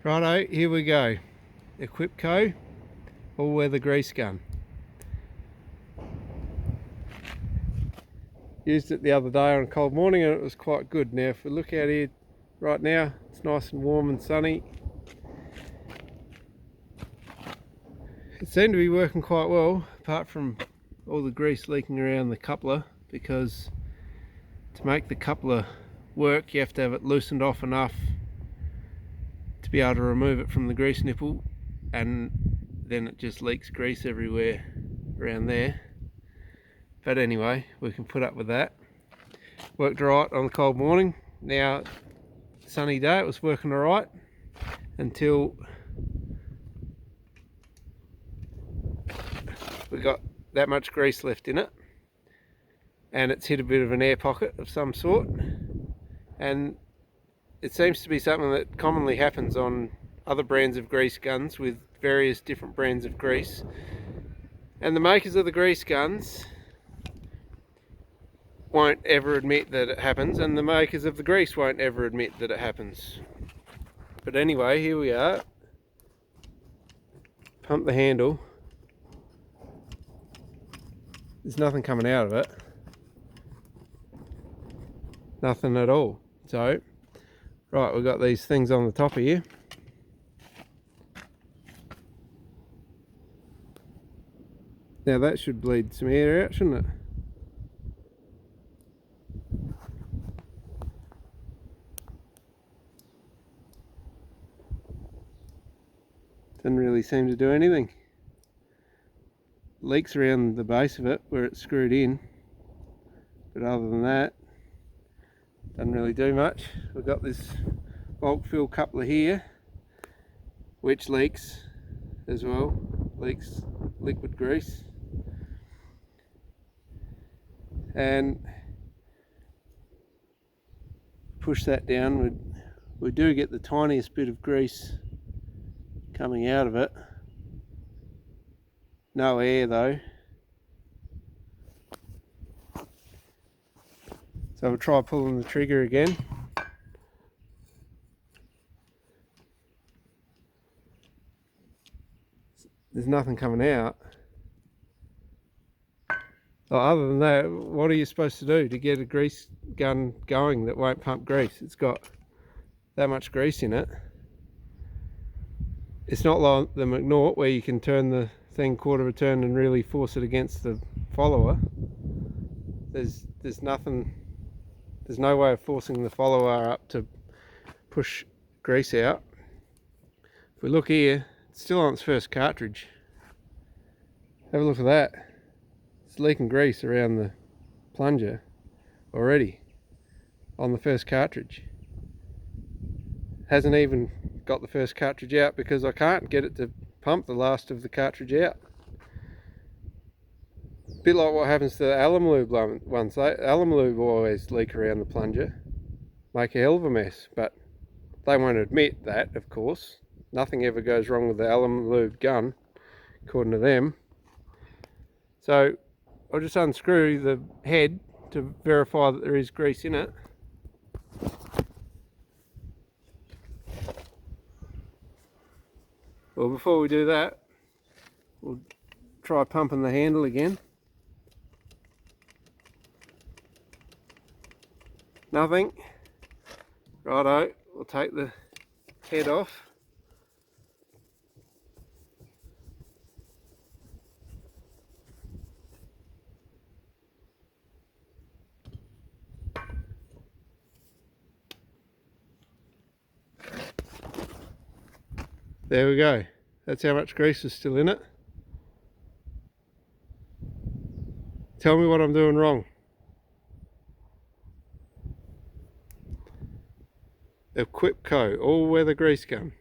Righto, here we go. Equipco all-weather grease gun. Used it the other day on a cold morning and it was quite good. Now if we look out here right now, it's nice and warm and sunny. It seemed to be working quite well, apart from all the grease leaking around the coupler, because to make the coupler work you have to have it loosened off enough to be able to remove it from the grease nipple, and then it just leaks grease everywhere around there. But anyway, we can put up with that. Worked alright on the cold morning. Now sunny day, it was working alright until we got that much grease left in it, and it's hit a bit of an air pocket of some sort, and it seems to be something that commonly happens on other brands of grease guns with various different brands of grease. And the makers of the grease guns won't ever admit that it happens, and the makers of the grease won't ever admit that it happens. But anyway, here we are. Pump the handle. There's nothing coming out of it. Nothing at all. So, right, we've got these things on the top of here. Now that should bleed some air out, shouldn't it? Doesn't really seem to do anything. Leaks around the base of it where it's screwed in, but other than that, doesn't really do much. We've got this bulk fill coupler here, which leaks as well, leaks liquid grease, and push that down, we do get the tiniest bit of grease coming out of it. No air though. So we'll try pulling the trigger again. There's nothing coming out. Well, other than that, what are you supposed to do to get a grease gun going that won't pump grease? It's got that much grease in it. It's not like the McNaught where you can turn the thing quarter of a turn and really force it against the follower. There's nothing, there's no way of forcing the follower up to push grease out. If we look here, it's still on its first cartridge. Have a look at that. It's leaking grease around the plunger already on the first cartridge. Hasn't even got the first cartridge out because I can't get it to pump the last of the cartridge out. A bit like what happens to the alum lube ones. Alum lube always leak around the plunger, make a hell of a mess, but they won't admit that, of course. Nothing ever goes wrong with the alum lube gun, according to them. So I'll just unscrew the head to verify that there is grease in it. Well, before we do that, we'll try pumping the handle again. Nothing. Righto, we'll take the head off. There we go. That's how much grease is still in it. Tell me what I'm doing wrong. Equipco all-weather grease gun.